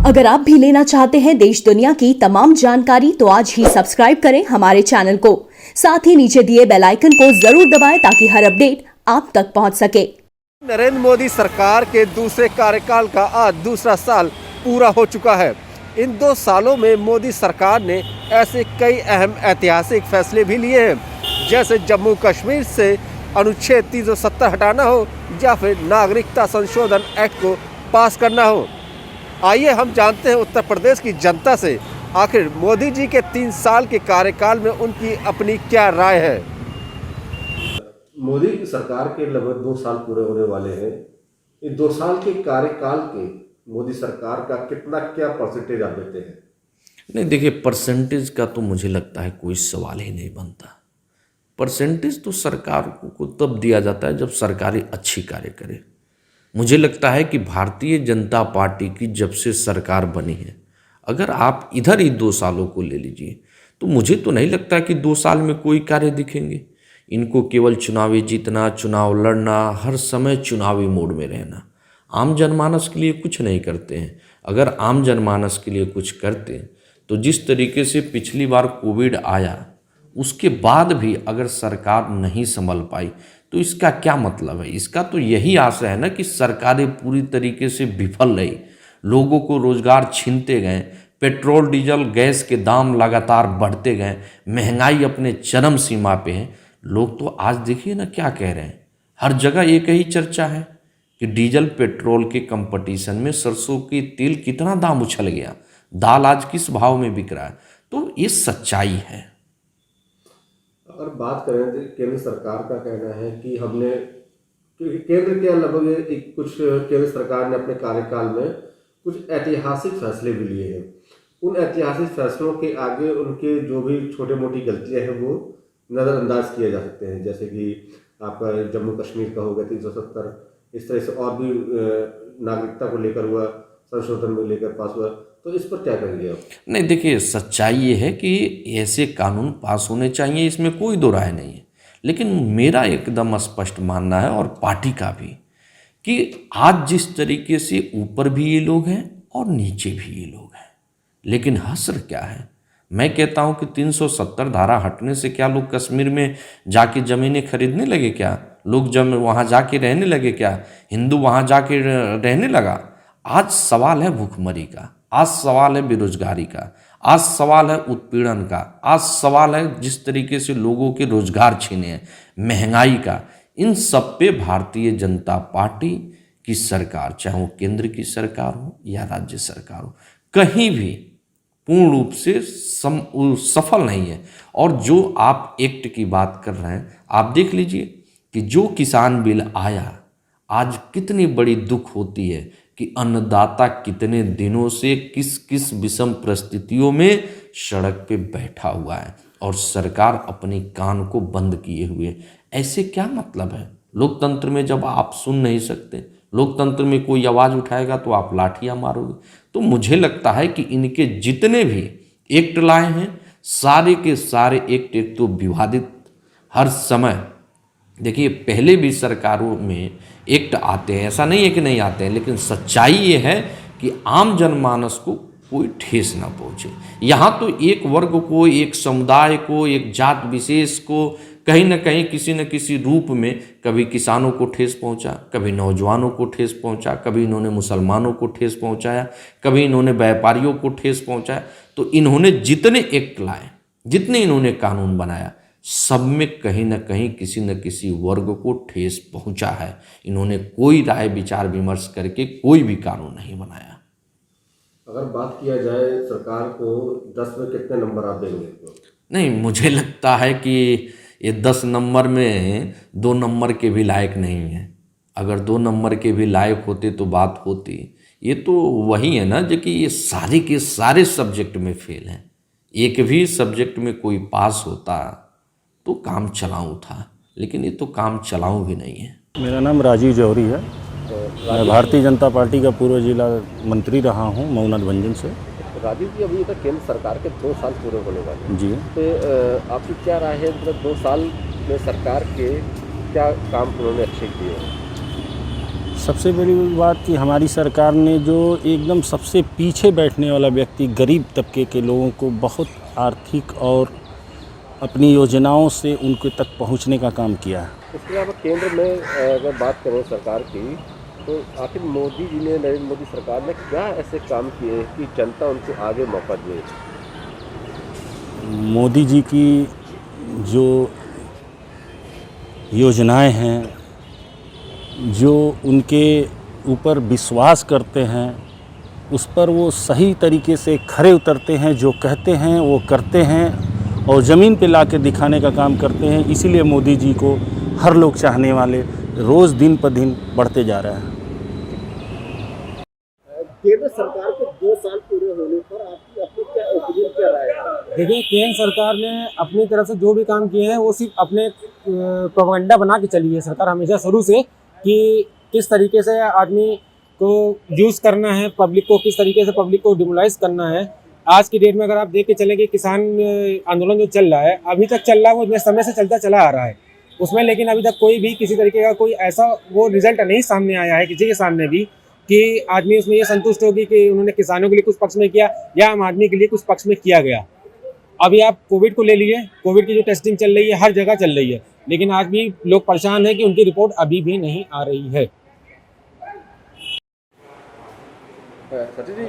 अगर आप भी लेना चाहते हैं देश दुनिया की तमाम जानकारी तो आज ही सब्सक्राइब करें हमारे चैनल को। साथ ही नीचे दिए बेल आइकन को जरूर दबाएं ताकि हर अपडेट आप तक पहुंच सके। नरेंद्र मोदी सरकार के दूसरे कार्यकाल का आज दूसरा साल पूरा हो चुका है। इन 2 सालों में मोदी सरकार ने ऐसे कई अहम ऐतिहासिक फैसले भी लिए हैं, जैसे जम्मू कश्मीर से अनुच्छेद 370 हटाना हो या फिर नागरिकता संशोधन एक्ट को पास करना हो। आइए हम जानते हैं उत्तर प्रदेश की जनता से आखिर मोदी जी के 3 साल के कार्यकाल में उनकी अपनी क्या राय है। मोदी की सरकार के लगभग 2 साल पूरे होने वाले हैं। इन 2 साल के कार्यकाल के मोदी सरकार का कितना क्या परसेंटेज आप देते हैं? नहीं, देखिए, परसेंटेज का तो मुझे लगता है कोई सवाल ही नहीं बनता। परसेंटेज तो सरकार को तब दिया जाता है जब सरकारें अच्छी कार्य करे। मुझे लगता है कि भारतीय जनता पार्टी की जब से सरकार बनी है, अगर आप इधर ही 2 सालों को ले लीजिए तो मुझे तो नहीं लगता कि 2 साल में कोई कार्य दिखेंगे। इनको केवल चुनावी जीतना, चुनाव लड़ना, हर समय चुनावी मोड में रहना, आम जनमानस के लिए कुछ नहीं करते हैं। अगर आम जनमानस के लिए कुछ करते तो जिस तरीके से पिछली बार कोविड आया उसके बाद भी अगर सरकार नहीं संभल पाई तो इसका क्या मतलब है? इसका तो यही आशय है ना कि सरकारें पूरी तरीके से विफल रही, लोगों को रोजगार छीनते गए, पेट्रोल डीजल गैस के दाम लगातार बढ़ते गए, महंगाई अपने चरम सीमा पे है। लोग तो आज देखिए ना क्या कह रहे हैं, हर जगह एक ही चर्चा है कि डीजल पेट्रोल के कंपटीशन में सरसों के तेल कितना दाम उछल गया, दाल आज किस भाव में बिक रहा है। तो ये सच्चाई है। अगर बात करें तो केंद्र सरकार का कहना है कि हमने केंद्र के लगभग कुछ केंद्र सरकार ने अपने कार्यकाल में कुछ ऐतिहासिक फैसले भी लिए हैं। उन ऐतिहासिक फैसलों के आगे उनके जो भी छोटे मोटी गलतियां हैं वो नज़रअंदाज किए जा सकते हैं, जैसे कि आपका जम्मू कश्मीर का हो गया 370, इस तरह से और भी नागरिकता को लेकर हुआ संशोधन में लेकर पास हुआ। तो इस पर क्या करेंगे आप? नहीं, देखिए, सच्चाई ये है कि ऐसे कानून पास होने चाहिए, इसमें कोई दो राय नहीं है। लेकिन मेरा एकदम स्पष्ट मानना है और पार्टी का भी कि आज जिस तरीके से ऊपर भी ये लोग हैं और नीचे भी ये लोग हैं, लेकिन हसर क्या है? मैं कहता हूं कि 370 धारा हटने से क्या लोग कश्मीर में जाके ज़मीनें खरीदने लगे? क्या लोग जब वहाँ जाके रहने लगे? क्या हिंदू वहाँ जाके रहने लगा? आज सवाल है भूखमरी का, आज सवाल है बेरोजगारी का, आज सवाल है उत्पीड़न का, आज सवाल है जिस तरीके से लोगों के रोजगार छीने हैं, महंगाई का। इन सब पे भारतीय जनता पार्टी की सरकार, चाहे वो केंद्र की सरकार हो या राज्य सरकार हो, कहीं भी पूर्ण रूप से सफल नहीं है। और जो आप एक्ट की बात कर रहे हैं, आप देख लीजिए कि जो किसान बिल आया, आज कितनी बड़ी दुख होती है कि अन्नदाता कितने दिनों से किस किस विषम परिस्थितियों में सड़क पे बैठा हुआ है और सरकार अपनी कान को बंद किए हुए। ऐसे क्या मतलब है? लोकतंत्र में जब आप सुन नहीं सकते, लोकतंत्र में कोई आवाज़ उठाएगा तो आप लाठियां मारोगे। तो मुझे लगता है कि इनके जितने भी एक्ट लाए हैं, सारे के सारे एक्ट एक तो विवादित, हर समय देखिए पहले भी सरकारों में एक्ट आते हैं, ऐसा नहीं है कि नहीं आते हैं, लेकिन सच्चाई ये है कि आम जनमानस को कोई ठेस ना पहुँचे। यहाँ तो एक वर्ग को, एक समुदाय को, एक जात विशेष को कहीं ना कहीं किसी न किसी रूप में कभी किसानों को ठेस पहुँचा, कभी नौजवानों को ठेस पहुँचा, कभी इन्होंने मुसलमानों को ठेस पहुँचाया, कभी इन्होंने व्यापारियों को ठेस पहुँचाया। तो इन्होंने जितने एक्ट लाए, जितने इन्होंने कानून बनाया, सब में कहीं ना कहीं किसी न किसी वर्ग को ठेस पहुंचा है। इन्होंने कोई राय विचार विमर्श करके कोई भी कानून नहीं बनाया। अगर बात किया जाए सरकार को 10 में कितने नंबर आप देंगे? नहीं, मुझे लगता है कि ये 10 नंबर में 2 नंबर के भी लायक नहीं है। अगर 2 नंबर के भी लायक होते तो बात होती। ये तो वही है ना जो कि ये सारे के सारे सब्जेक्ट में फेल हैं। एक भी सब्जेक्ट में कोई पास होता तो काम चलाऊं था, लेकिन ये तो काम चलाऊं भी नहीं है। मेरा नाम राजीव जौहरी है। मैं भारतीय जनता पार्टी का पूर्व जिला मंत्री रहा हूं मऊनाथ भंजन से। राजीव जी, अभी तक केंद्र सरकार के 2 साल पूरे होने वाले हैं जी। तो आपकी क्या राय है? मतलब 2 साल में सरकार के क्या काम उन्होंने अच्छे किए हैं? सबसे बड़ी बात कि हमारी सरकार ने जो एकदम सबसे पीछे बैठने वाला व्यक्ति, गरीब तबके के लोगों को बहुत आर्थिक और अपनी योजनाओं से उनके तक पहुंचने का काम किया है। इसके अलावा केंद्र में अगर बात करें सरकार की, तो आखिर मोदी जी ने, नरेंद्र मोदी सरकार ने क्या ऐसे काम किए कि जनता उनको आगे मौका दे? मोदी जी की जो योजनाएं हैं, जो उनके ऊपर विश्वास करते हैं, उस पर वो सही तरीके से खरे उतरते हैं, जो कहते हैं वो करते हैं और ज़मीन पे ला के दिखाने का काम करते हैं। इसीलिए मोदी जी को हर लोग चाहने वाले रोज़ दिन पर दिन बढ़ते जा रहा है। केंद्र सरकार के 2 साल पूरे होने पर आपकी अपनी क्या ओपिनियन, क्या राय है? देखिए, केंद्र सरकार ने अपनी तरफ से जो भी काम किए हैं वो सिर्फ अपने प्रोपेगेंडा बना के चली है सरकार हमेशा शुरू से, कि किस तरीके से आदमी को यूज़ करना है, पब्लिक को किस तरीके से पब्लिक को डिमोलाइज करना है। आज की डेट में अगर आप देख के चलेंगे, किसान आंदोलन जो चल रहा है अभी तक चल रहा है, वो इतने समय से चलता चला आ रहा है उसमें, लेकिन अभी तक कोई भी किसी तरीके का कोई ऐसा वो रिजल्ट नहीं सामने आया है किसी के सामने भी कि आदमी उसमें ये संतुष्ट होगी कि उन्होंने किसानों के लिए कुछ पक्ष में किया या आम आदमी के लिए कुछ पक्ष में किया गया। अभी आप कोविड को ले लीजिए, कोविड की जो टेस्टिंग चल रही है हर जगह चल रही है, लेकिन आज भी लोग परेशान हैं कि उनकी रिपोर्ट अभी भी नहीं आ रही है। सचिन जी,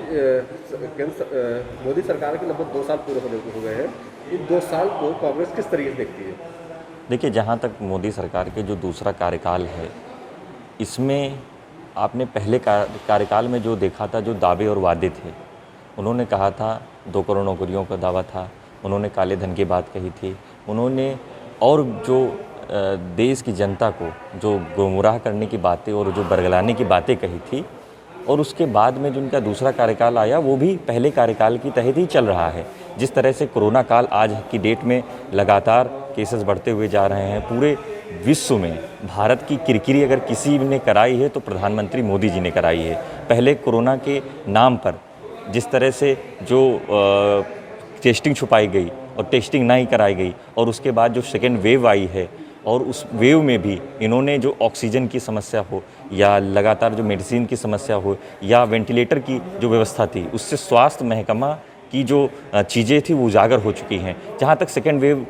मोदी सरकार के लगभग 2 साल पूरे होने को हो गए हैं। इन 2 साल को कांग्रेस किस तरीके से देखती है? देखिए, जहाँ तक मोदी सरकार के जो दूसरा कार्यकाल है, इसमें आपने पहले कार्यकाल में जो देखा था, जो दावे और वादे थे, उन्होंने कहा था 2 करोड़ नौकरियों का दावा था, उन्होंने काले धन की बात कही थी, उन्होंने और जो देश की जनता को जो गुमराह करने की बातें और जो बरगलाने की बातें कही थी, और उसके बाद में जो उनका दूसरा कार्यकाल आया वो भी पहले कार्यकाल की तहत ही चल रहा है। जिस तरह से कोरोना काल आज की डेट में लगातार केसेस बढ़ते हुए जा रहे हैं, पूरे विश्व में भारत की किरकिरी अगर किसी ने कराई है तो प्रधानमंत्री मोदी जी ने कराई है। पहले कोरोना के नाम पर जिस तरह से जो टेस्टिंग छुपाई गई और टेस्टिंग नहीं कराई गई, और उसके बाद जो सेकेंड वेव आई है, और उस वेव में भी इन्होंने जो ऑक्सीजन की समस्या हो या लगातार जो मेडिसिन की समस्या हो या वेंटिलेटर की जो व्यवस्था थी, उससे स्वास्थ्य महकमा की जो चीज़ें थी वो उजागर हो चुकी हैं। जहाँ तक सेकेंड वेव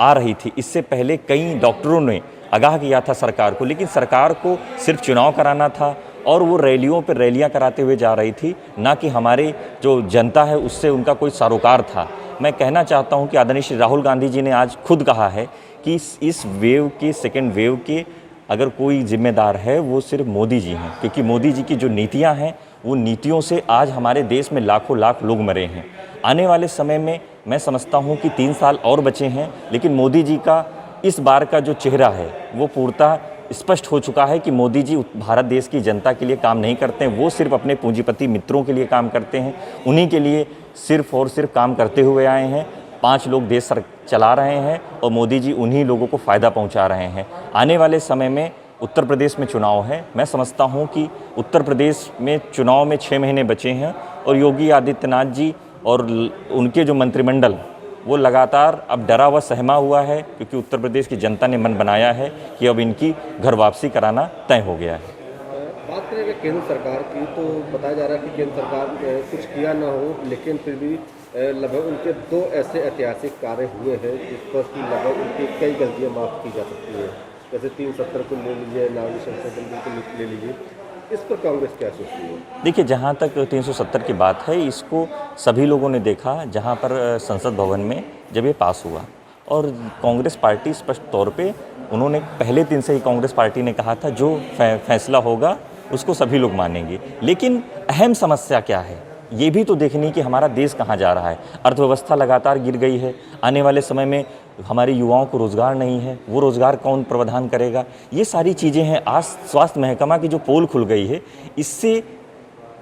आ रही थी, इससे पहले कई डॉक्टरों ने आगाह किया था सरकार को, लेकिन सरकार को सिर्फ चुनाव कराना था और वो रैलियों पर रैलियाँ कराते हुए जा रही थी, ना कि हमारे जो जनता है उससे उनका कोई सरोकार था। मैं कहना चाहता हूँ कि आदरणीय श्री राहुल गांधी जी ने आज खुद कहा है कि इस वेव के, सेकेंड वेव के अगर कोई जिम्मेदार है वो सिर्फ मोदी जी हैं, क्योंकि मोदी जी की जो नीतियां हैं वो नीतियों से आज हमारे देश में लाखों लाख लोग मरे हैं। आने वाले समय में मैं समझता हूं कि 3 साल और बचे हैं, लेकिन मोदी जी का इस बार का जो चेहरा है वो पूर्णतः स्पष्ट हो चुका है कि मोदी जी भारत देश की जनता के लिए काम नहीं करते हैं, वो सिर्फ अपने पूंजीपति मित्रों के लिए काम करते हैं, उन्हीं के लिए सिर्फ और सिर्फ काम करते हुए आए हैं। 5 लोग देश चला रहे हैं और मोदी जी उन्हीं लोगों को फ़ायदा पहुंचा रहे हैं। आने वाले समय में उत्तर प्रदेश में चुनाव है, मैं समझता हूं कि उत्तर प्रदेश में चुनाव में 6 महीने बचे हैं और योगी आदित्यनाथ जी और उनके जो मंत्रिमंडल वो लगातार अब डरा हुआ सहमा हुआ है, क्योंकि उत्तर प्रदेश की जनता ने मन बनाया है कि अब इनकी घर वापसी कराना तय हो गया है। बात करें अगर केंद्र सरकार की, तो बताया जा रहा है कि केंद्र सरकार कुछ किया ना हो, लेकिन फिर भी लगभग उनके 2 ऐसे ऐतिहासिक कार्य हुए हैं जिस पर कि लगभग उनकी कई गलतियां माफ़ की जा सकती हैं। जैसे 370 को ले लीजिए, नागरिक संशोधन बिल को ले लीजिए, इस पर कांग्रेस क्या सोचती है? देखिए, जहाँ तक 370 की बात है, इसको सभी लोगों ने देखा जहाँ पर संसद भवन में जब ये पास हुआ, और कांग्रेस पार्टी स्पष्ट तौर पे उन्होंने पहले दिन से ही कांग्रेस पार्टी ने कहा था जो फैसला होगा उसको सभी लोग मानेंगे। लेकिन अहम समस्या क्या है ये भी तो देखनी कि हमारा देश कहाँ जा रहा है। अर्थव्यवस्था लगातार गिर गई है, आने वाले समय में हमारे युवाओं को रोज़गार नहीं है, वो रोज़गार कौन प्रदान करेगा, ये सारी चीज़ें हैं। आज स्वास्थ्य महकमा की जो पोल खुल गई है, इससे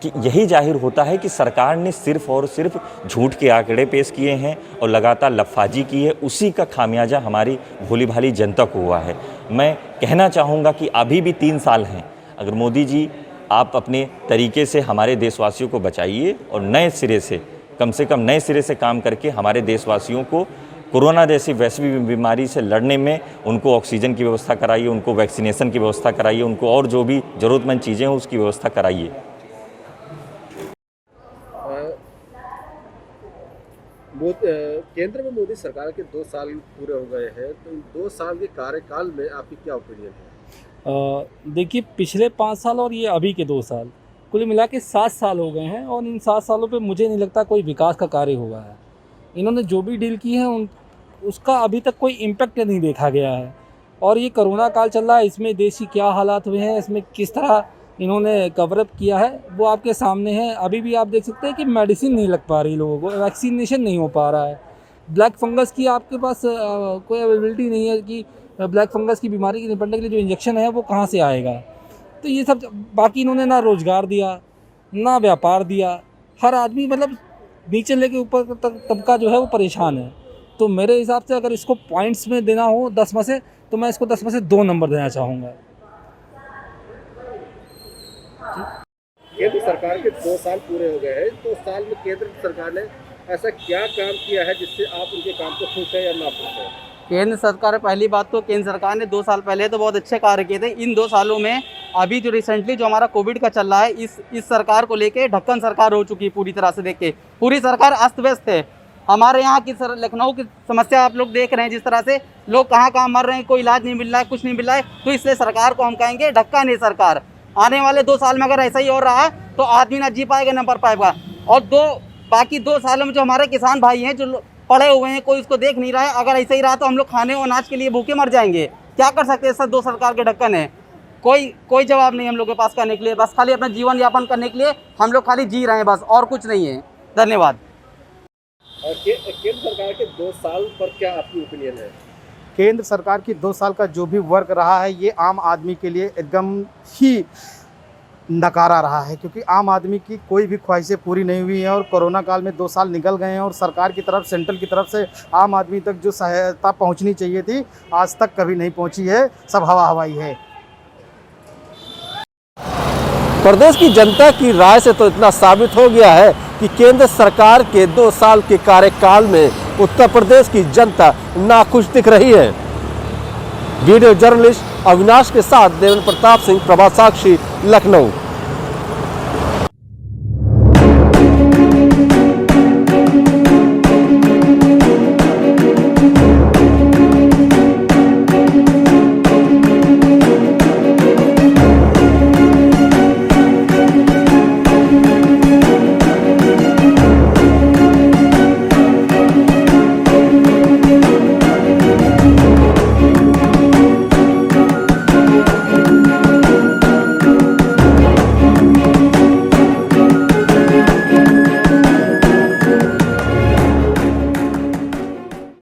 यही जाहिर होता है कि सरकार ने सिर्फ और सिर्फ झूठ के आंकड़े पेश किए हैं और लगातार लफाजी की है, उसी का खामियाजा हमारी भोली भाली जनता को हुआ है। मैं कहना चाहूँगा कि अभी भी 3 साल हैं, अगर मोदी जी आप अपने तरीके से हमारे देशवासियों को बचाइए और नए सिरे से, कम से कम नए सिरे से काम करके हमारे देशवासियों को कोरोना जैसी वैश्विक बीमारी से लड़ने में उनको ऑक्सीजन की व्यवस्था कराइए, उनको वैक्सीनेशन की व्यवस्था कराइए, उनको और जो भी ज़रूरतमंद चीज़ें हैं उसकी व्यवस्था कराइए। केंद्र में मोदी सरकार के 2 साल पूरे हो गए हैं, तो इन 2 साल के कार्यकाल में आपकी क्या ओपिनियन है? देखिए, पिछले 5 साल और ये अभी के 2 साल कुल मिला के 7 साल हो गए हैं और इन 7 सालों पे मुझे नहीं लगता कोई विकास का कार्य हुआ है। इन्होंने जो भी डील की है उसका अभी तक कोई इम्पैक्ट नहीं देखा गया है। और ये कोरोना काल चल रहा है, इसमें देश की क्या हालात हुए हैं, इसमें किस तरह इन्होंने कवरअप किया है, वो आपके सामने है। अभी भी आप देख सकते हैं कि मेडिसिन नहीं लग पा रही लोगों को, वैक्सीनेशन नहीं हो पा रहा है। ब्लैक फंगस की आपके पास कोई अवेलेबिलिटी नहीं है कि ब्लैक फंगस की बीमारी के निपटने के लिए जो इंजेक्शन है वो कहाँ से आएगा। तो ये सब बाकी इन्होंने ना रोज़गार दिया, ना व्यापार दिया। हर आदमी मतलब नीचे लेके ऊपर तक तबका जो है वो परेशान है। तो मेरे हिसाब से अगर इसको पॉइंट्स में देना हो 10 में से, तो मैं इसको 10 में से 2 नंबर देना चाहूँगा। केंद्र सरकार के 2 साल पूरे हो गए हैं, 2 साल में केंद्र सरकार ने ऐसा क्या काम किया है जिससे आप उनके काम को खुश हैं या ना खुश हैं? केंद्र सरकार, पहली बात तो केंद्र सरकार ने 2 साल पहले तो बहुत अच्छे कार्य किए थे। इन 2 सालों में अभी जो रिसेंटली जो हमारा कोविड का चल रहा है, इस सरकार को लेके ढक्कन सरकार हो चुकी है पूरी तरह से। देख के पूरी सरकार अस्त व्यस्त है। हमारे यहाँ की लखनऊ की समस्या आप लोग देख रहे हैं, जिस तरह से लोग कहाँ मर रहे हैं, कोई इलाज नहीं मिल रहा है, कुछ नहीं मिल रहा है। तो इसलिए सरकार को हम कहेंगे ढक्कन है सरकार। आने वाले 2 साल में अगर ऐसा ही हो रहा है तो आदमी ना जी पाएगा ना मर पाएगा। और बाकी 2 सालों में जो हमारे किसान भाई हैं जो पड़े हुए हैं, कोई उसको देख नहीं रहा है, अगर ऐसे ही रहा तो हम लोग खाने और अनाज के लिए भूखे मर जाएंगे। क्या कर सकते हैं? सब 2 सरकार के ढक्कन है। कोई जवाब नहीं हम लोग के पास करने के लिए। बस खाली अपना जीवन यापन करने के लिए हम लोग खाली जी रहे हैं, बस, और कुछ नहीं है। धन्यवाद। और केंद्र सरकार के 2 साल पर क्या आपकी ओपिनियन है? केंद्र सरकार की 2 साल का जो भी वर्क रहा है, ये आम आदमी के लिए एकदम ही नकारा रहा है, क्योंकि आम आदमी की कोई भी ख्वाहिशें पूरी नहीं हुई हैं। और कोरोना काल में 2 साल निकल गए हैं और सरकार की तरफ, सेंट्रल की तरफ से आम आदमी तक जो सहायता पहुंचनी चाहिए थी, आज तक कभी नहीं पहुंची है। सब हवा हवाई है। प्रदेश की जनता की राय से तो इतना साबित हो गया है कि केंद्र सरकार के 2 साल के कार्यकाल में उत्तर प्रदेश की जनता नाखुश दिख रही है। वीडियो जर्नलिस्ट अविनाश के साथ देवेंद्र प्रताप सिंह, प्रभात साक्षी, लखनऊ।